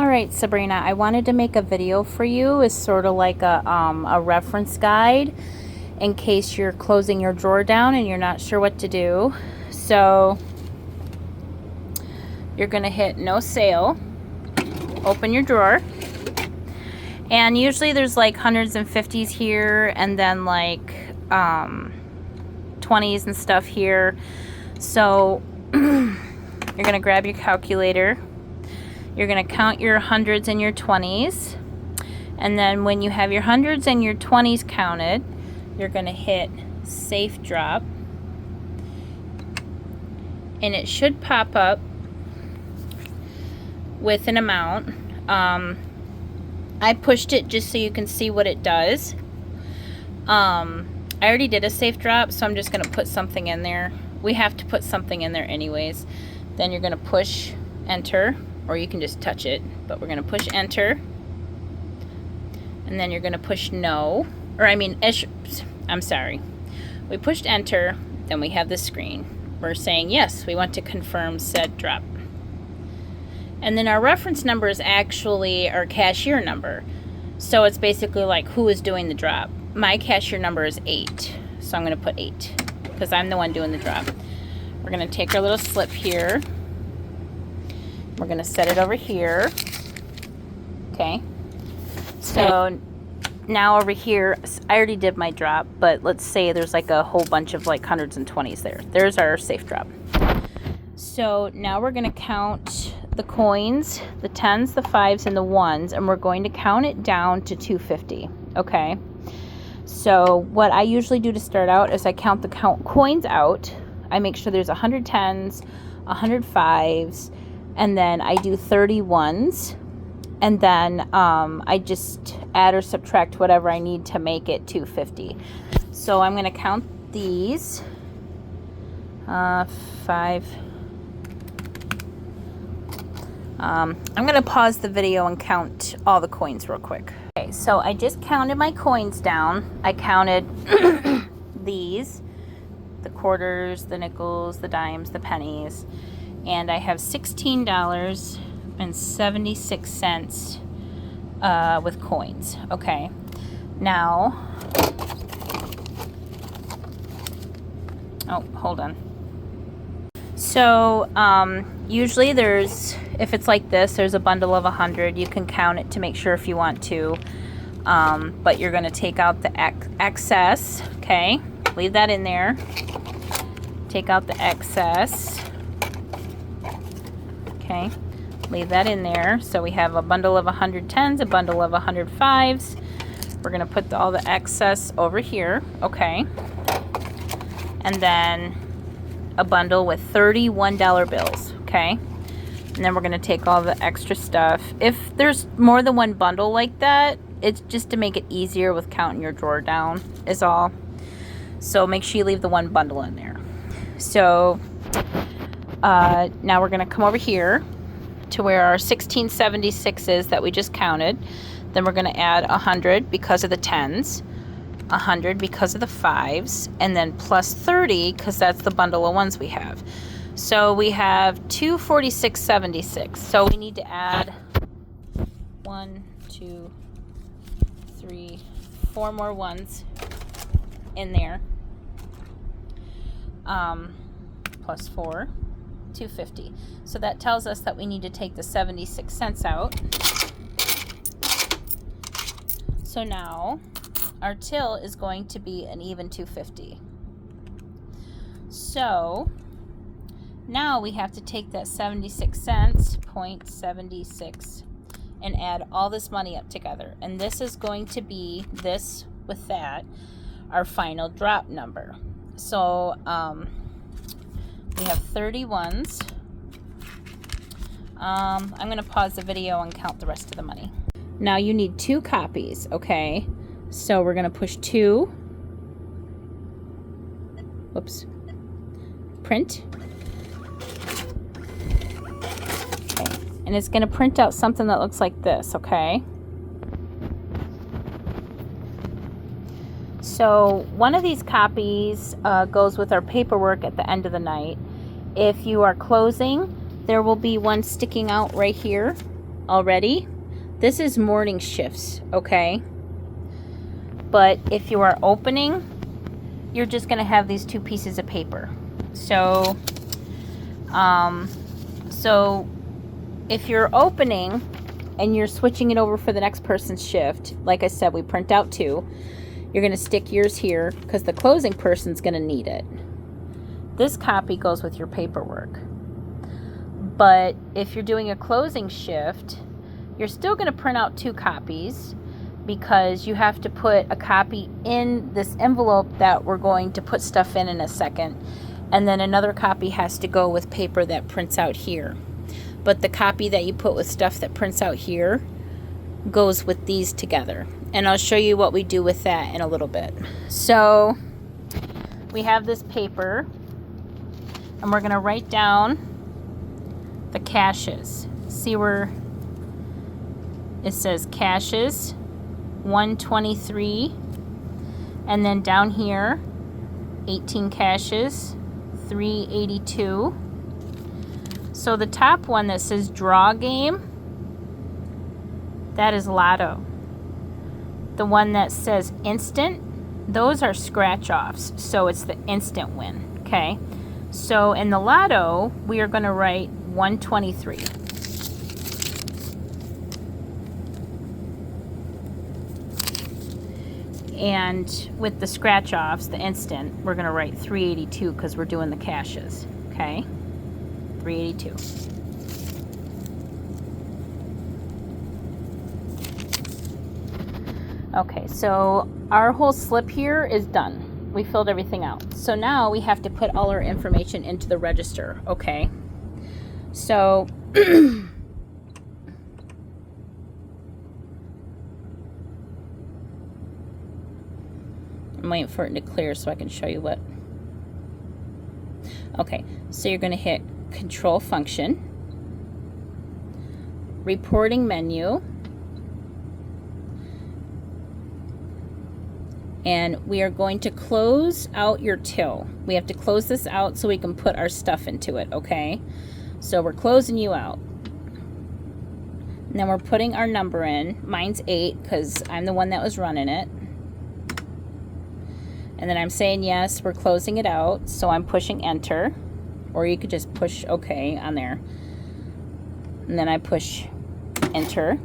All right, Sabrina, I wanted to make a video for you as sort of like a reference guide in case you're closing your drawer down and you're not sure what to do. So you're going to hit no sale, open your drawer, and usually there's like hundreds and fifties here and then like 20s and stuff here. So you're going to grab your calculator. You're going to count your hundreds and your 20s, and then when you have your hundreds and your 20s counted, you're going to hit safe drop, and it should pop up with an amount. I pushed it just so you can see what it does. I already did a safe drop, so I'm just going to put something in there. We have to put something in there anyways. Then you're going to push enter, or you can just touch it, but we're going to push enter, and then you're going to push no, or I'm sorry, we pushed enter, then we have this screen. We're saying yes, we want to confirm said drop. And then our reference number is actually our cashier number, so it's basically like who is doing the drop. My cashier number is 8, so I'm going to put 8 because I'm the one doing the drop. We're going to take our little slip here. We're going to set it over here. Okay. So now over here, I already did my drop, but let's say there's like a whole bunch of like hundreds and 20s there. There's our safe drop. So now we're going to count the coins, the 10s, the 5s, and the 1s, and we're going to count it down to 250. Okay. So what I usually do to start out is I count the coins out. I make sure there's 100 10s, 100 5s, and then I do 30 1s, and then I just add or subtract whatever I need to make it 250. So I'm going to count these. 5. I'm going to pause the video and count all the coins real quick. Okay, so I just counted my coins down. I counted these, the quarters, the nickels, the dimes, the pennies, and I have $16.76 with coins. Okay, now, oh, hold on. So usually if it's like this, there's a bundle of 100. You can count it to make sure if you want to, but you're going to take out the excess. Okay, leave that in there. Take out the excess. Okay, leave that in there. So we have a bundle of 100 10s, a bundle of 100 5s. We're going to put all the excess over here. Okay, and then a bundle with 30 $1 bills. Okay, and then we're going to take all the extra stuff. If there's more than one bundle like that, it's just to make it easier with counting your drawer down is all. So make sure you leave the one bundle in there. So now we're going to come over here to where our 1676 is that we just counted. Then we're going to add 100 because of the 10s, 100 because of the 5s, and then plus 30 because that's the bundle of 1s we have. So we have 246.76. So we need to add 1, 2, 3, 4 more 1s in there. Plus 4, 250. So that tells us that we need to take the 76 cents out. So now our till is going to be an even 250. So now we have to take that 76 cents, 0.76, and add all this money up together. And this is going to be this with that, our final drop number. So we have 30 1s. I'm going to pause the video and count the rest of the money. Now you need 2 copies, okay? So we're going to push 2. Whoops. Print. Okay. And it's going to print out something that looks like this, okay? So one of these copies goes with our paperwork at the end of the night. If you are closing, there will be one sticking out right here already. This is morning shifts, okay? But if you are opening, you're just going to have these 2 pieces of paper. So, if you're opening and you're switching it over for the next person's shift, like I said, we print out 2. You're going to stick yours here because the closing person's going to need it. This copy goes with your paperwork. But if you're doing a closing shift, you're still going to print out 2 copies because you have to put a copy in this envelope that we're going to put stuff in a second. And then another copy has to go with paper that prints out here. But the copy that you put with stuff that prints out here goes with these together. And I'll show you what we do with that in a little bit. So we have this paper and we're going to write down the caches. See where it says caches 123, and then down here 18 caches 382. So the top one that says draw game, that is lotto. The one that says instant, those are scratch offs, so it's the instant win. Okay, so in the lotto we are going to write 123. And with the scratch offs, the instant, we're going to write 382 because we're doing the caches. Okay, 382. Okay, so our whole slip here is done. We filled everything out. So now we have to put all our information into the register. Okay, so I'm waiting for it to clear so I can show you what. Okay, so you're going to hit Control Function, Reporting Menu, and we are going to close out your till. We have to close this out so we can put our stuff into it, okay? So we're closing you out. And then we're putting our number in. Mine's 8 because I'm the one that was running it. And then I'm saying yes, we're closing it out. So I'm pushing enter. Or you could just push OK on there. And then I push enter.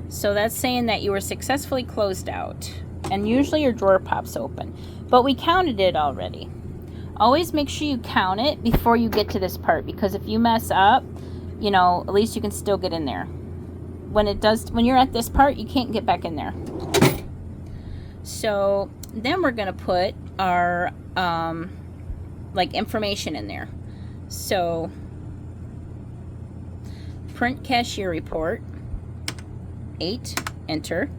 So that's saying that you were successfully closed out. And usually your drawer pops open. But we counted it already. Always make sure you count it before you get to this part. Because if you mess up, you know, at least you can still get in there. When you're at this part, you can't get back in there. So then we're going to put our like information in there. So print cashier report, 8, enter,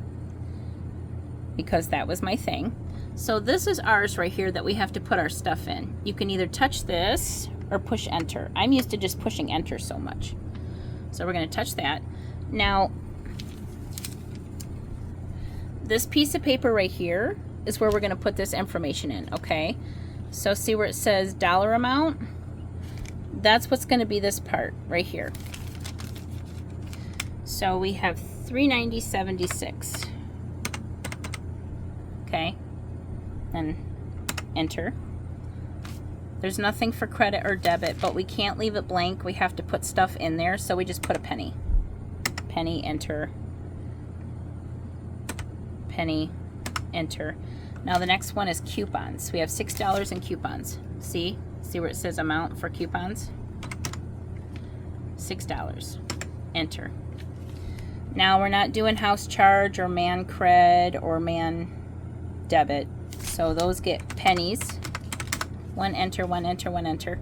because that was my thing. So this is ours right here that we have to put our stuff in. You can either touch this or push enter. I'm used to just pushing enter so much. So we're going to touch that. Now, this piece of paper right here is where we're going to put this information in, okay? So see where it says dollar amount? That's what's going to be this part right here. So we have $390.76. Okay, and enter. There's nothing for credit or debit, but we can't leave it blank. We have to put stuff in there, so we just put a penny. Penny, enter. Penny, enter. Now the next one is coupons. We have $6 in coupons. See where it says amount for coupons? $6. Enter. Now we're not doing house charge or man cred or man debit. So those get pennies. 1 enter, 1 enter, 1 enter.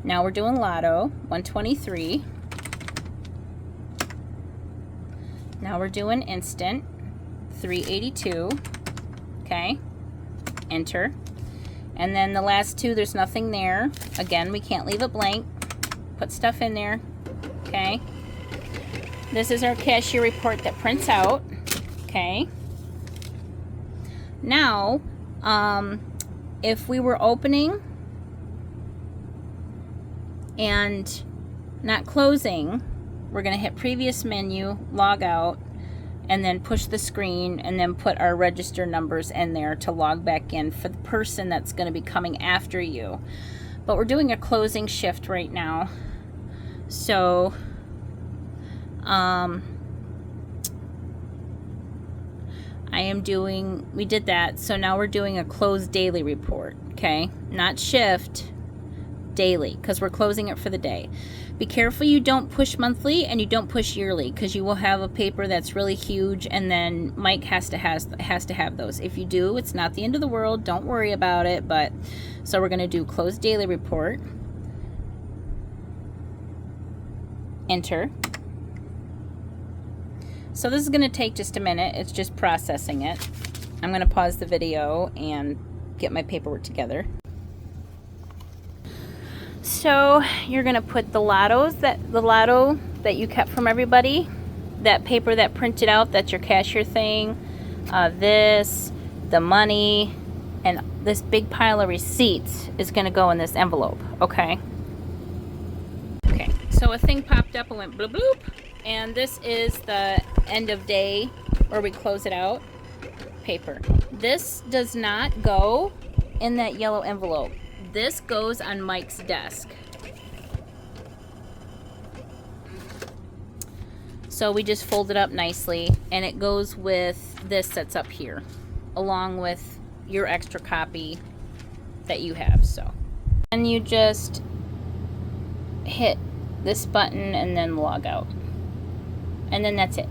Now we're doing lotto, 123. Now we're doing instant, 382. Okay, enter. And then the last two, there's nothing there. Again, we can't leave it blank. Put stuff in there. Okay. This is our cashier report that prints out. Okay. Now, if we were opening and not closing, we're going to hit previous menu, log out, and then push the screen and then put our register numbers in there to log back in for the person that's going to be coming after you. But we're doing a closing shift right now. So we did that. So now we're doing a closed daily report, okay? Not shift, daily, because we're closing it for the day. Be careful you don't push monthly and you don't push yearly, because you will have a paper that's really huge, and then Mike has to have those. If you do, it's not the end of the world. Don't worry about it. But so we're going to do closed daily report. Enter. So this is going to take just a minute. It's just processing it. I'm going to pause the video and get my paperwork together. So you're going to put the lotto that you kept from everybody, that paper that printed out, that's your cashier thing, this, the money, and this big pile of receipts is going to go in this envelope, okay? Okay, so a thing popped up and went bloop bloop, and this is the end of day where we close it out paper. This does not go in that yellow envelope. This goes on Mike's desk. So we just fold it up nicely, and it goes with this that's up here, along with your extra copy that you have. So, and you just hit this button and then log out, and then that's it.